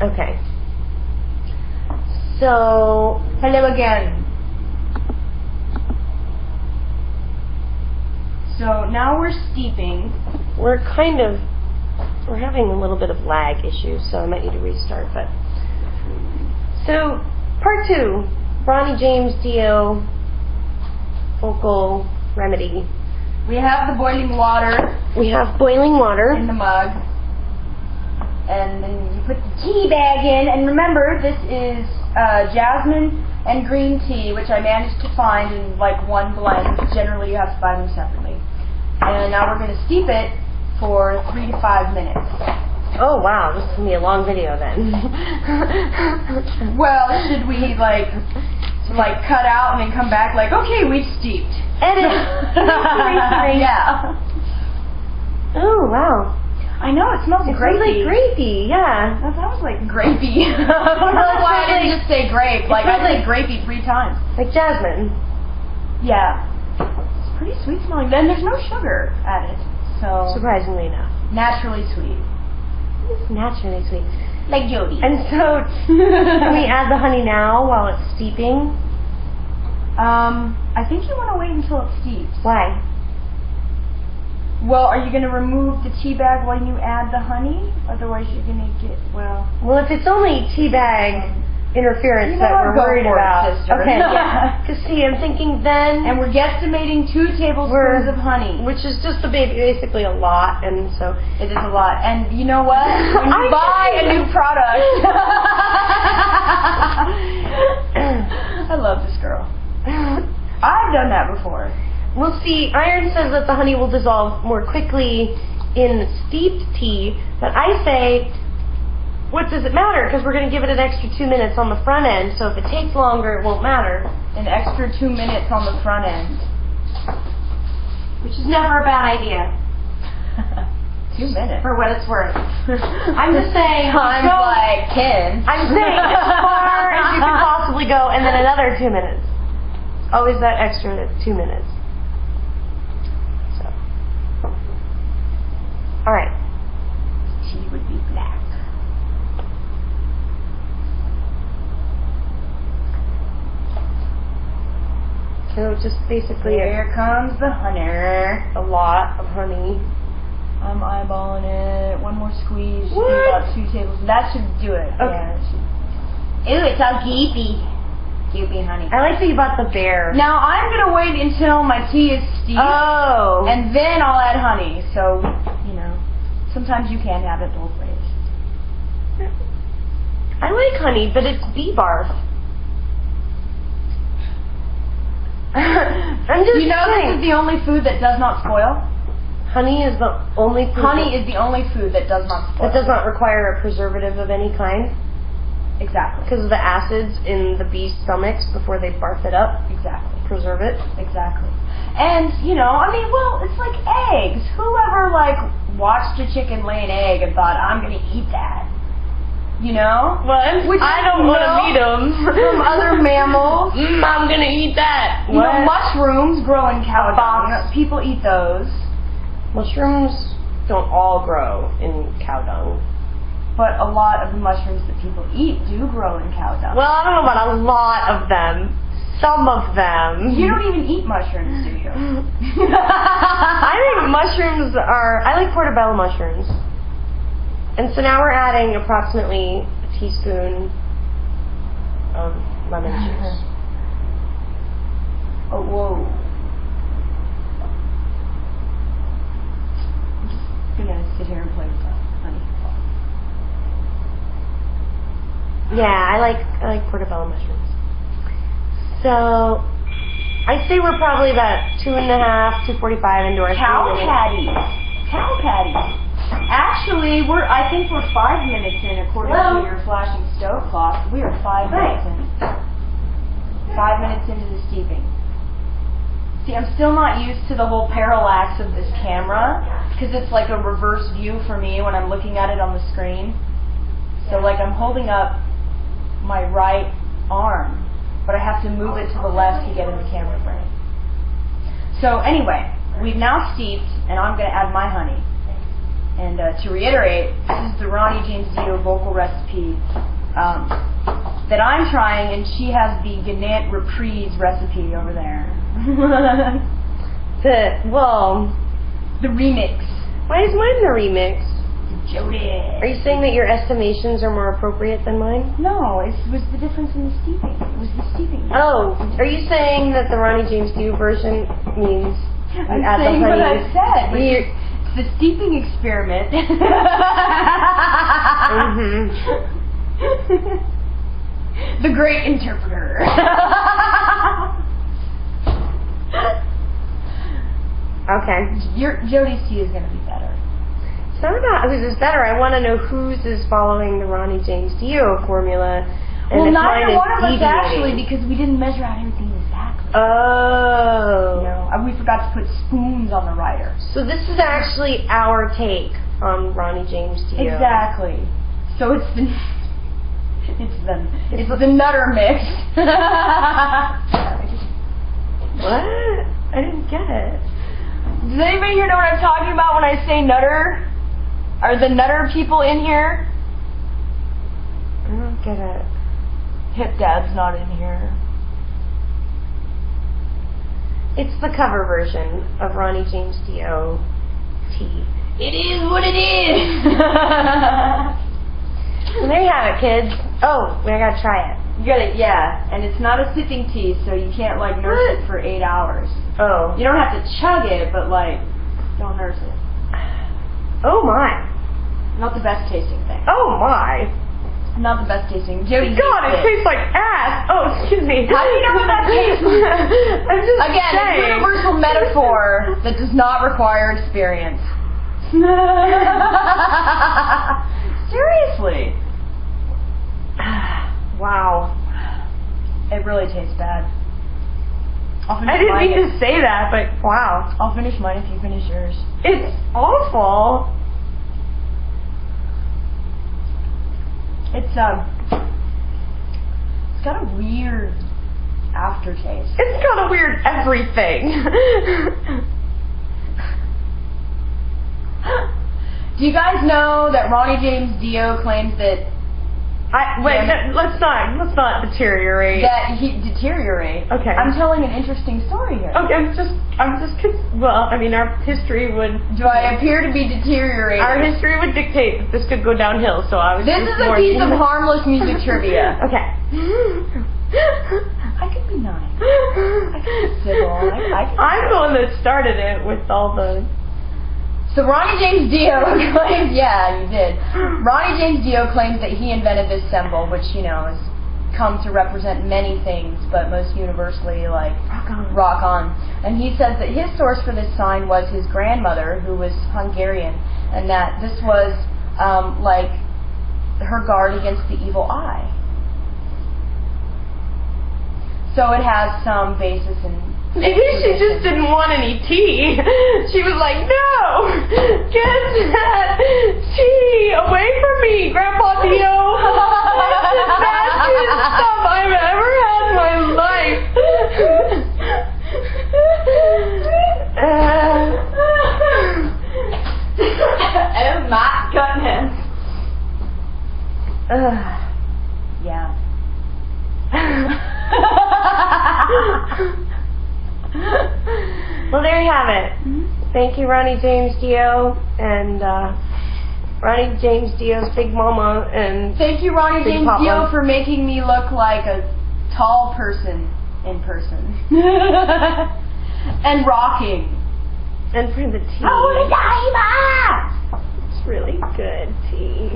Okay. So, hello again. So now we're steeping. We're having a little bit of lag issues, so I might need to restart. But so, part 2, Ronnie James Dio vocal remedy. We have the boiling water. We have boiling water in the mug. And then you put the tea bag in, and remember, this is jasmine and green tea, which I managed to find in like one blend. Generally, you have to buy them separately. And now we're going to steep it for 3 to 5 minutes. Oh wow, this is going to be a long video then. Well, should we like cut out and then come back like, okay, we've steeped. Edit. Yeah. Oh wow. I know, it smells grapey. It smells like grapey, yeah. That sounds like grapey. I don't know why I didn't just say grape. Like, I said grapey 3 times. Like jasmine. Yeah. It's pretty sweet smelling. Then there's no sugar added. So surprisingly enough. Naturally sweet. It's naturally sweet. Like Jody. And so, can we add the honey now while it's steeping? I think you want to wait until it steeps. Why? Well, are you going to remove the tea bag when you add the honey? Otherwise you're going to get, well, if it's only tea bag interference that we're worried about. Okay, yeah. Because see, I'm thinking then... And we're guesstimating 2 tablespoons of honey. Which is just basically a lot, and so... It is a lot. And you know what? When you buy a new product... I love this girl. I've done that before. Well, see, iron says that the honey will dissolve more quickly in steeped tea, but I say, what does it matter? Because we're going to give it an extra 2 minutes on the front end, so if it takes longer, it won't matter. An extra 2 minutes on the front end. Which is never a bad idea. 2 minutes? For what it's worth. I'm just saying... Times like 10. I'm saying as far as you can possibly go, and then another 2 minutes. Always that extra 2 minutes. Alright. She would be black. So just basically... Here comes the honey. A lot of honey. I'm eyeballing it. One more squeeze. What? About 2 tablespoons. That should do it. Okay. Yeah, ooh, it's all geepy. Geepy honey. I like that you bought the bear. Now I'm going to wait until my tea is steeped. Oh. And then I'll add honey. So... Sometimes you can have it both ways. I like honey, but it's bee barf. I'm just saying. This is the only food that does not spoil? Honey is the only food... Honey is the only food that does not spoil. That does not require a preservative of any kind? Exactly. Because of the acids in the bee's stomachs before they barf it up? Exactly. Preserve it? Exactly. And, it's like eggs. Whoever, watched a chicken lay an egg and thought, I'm going to eat that. What? Which I don't want to eat them. From other mammals. I'm going to eat that. Mushrooms grow in cow dung. People eat those. Mushrooms don't all grow in cow dung. But a lot of the mushrooms that people eat do grow in cow dung. Well, I don't know about a lot of them. Some of them. You don't even eat mushrooms, do you? I think mushrooms I like portobello mushrooms. And so now we're adding approximately a teaspoon of lemon juice. Oh, whoa. I'm just gonna sit here and play with that, honey. Yeah, I like portobello mushrooms. So, I'd say we're probably about 2.5, 2:45 into our Cow patties. Actually, I think we're 5 minutes in according to your flashing stove clock. We are 5 minutes in. 5 minutes into the steeping. See, I'm still not used to the whole parallax of this camera because it's like a reverse view for me when I'm looking at it on the screen. So I'm holding up my right arm, but I have to move it to the left to get in the camera frame. So anyway, we've now steeped, and I'm going to add my honey. And to reiterate, this is the Ronnie James Dio vocal recipe that I'm trying, and she has the Gannett Reprise recipe over there. The remix. Why is mine the remix? Jody. Are you saying that your estimations are more appropriate than mine? No, it was the difference in the steeping. It was the steeping. Oh, are you saying that the Ronnie James Dio version means you I'm add saying the honey? what I said. You- It's the steeping experiment. Mhm. The great interpreter. Okay. Your Jody's tea is going to be better. It's not about whose is better. I want to know whose is following the Ronnie James Dio formula. And Well, if neither mine is one of us deviating. actually, because we didn't measure out everything exactly. Oh. No, and we forgot to put spoons on the rider. So this is actually our take on Ronnie James Dio. Exactly. So it's the nutter mix. What? I didn't get it. Does anybody here know what I'm talking about when I say nutter? Are the nutter people in here? I don't get it. Hip Dad's not in here. It's the cover version of Ronnie James Dio tea. It is what it is. Well, there you have it, kids. Oh, I gotta try it. You got it, yeah. And it's not a sipping tea, so you can't like nurse it for 8 hours. Oh. You don't have to chug it, but like, don't nurse it. Oh my. Not the best tasting thing. Oh my. Not the best tasting. Jody God, hates it tastes like ass. Oh, excuse me. How do you know what that tastes like? I'm just Again, saying. a universal metaphor that does not require experience. Seriously. Wow. It really tastes bad. I'll finish I didn't mine mean to say that, but wow. I'll finish mine if you finish yours. It's awful. It's got a weird aftertaste. It's got a weird everything. Do you guys know that Ronnie James Dio claims that Let's not deteriorate. that he deteriorate? Okay. I'm telling an interesting story here. Okay, I mean, our history would. Do I appear to be deteriorating? Our history would dictate that this could go downhill, so I was. This just is a warning piece of you. harmless music trivia. Okay. I could be nice. I could be civil. I'm the one that started it with all the. So Ronnie James Dio claims, yeah, you did. Ronnie James Dio claims that he invented this symbol, which, you know, has come to represent many things, but most universally, like, rock on. And he says that his source for this sign was his grandmother, who was Hungarian, and that this was, like, her guard against the evil eye. So it has some basis in... Maybe she just didn't want any tea. She was like, no! Get that tea away from me, Grandpa Dio! That's the nastiest stuff I've ever had in my life! Oh my goodness. Yeah. Well, there you have it. Thank you, Ronnie James Dio, and Ronnie James Dio's Big Mama, and Thank you, Ronnie Big James Papa. Dio, for making me look like a tall person in person. And rocking. and for the tea. Oh, It's really good tea.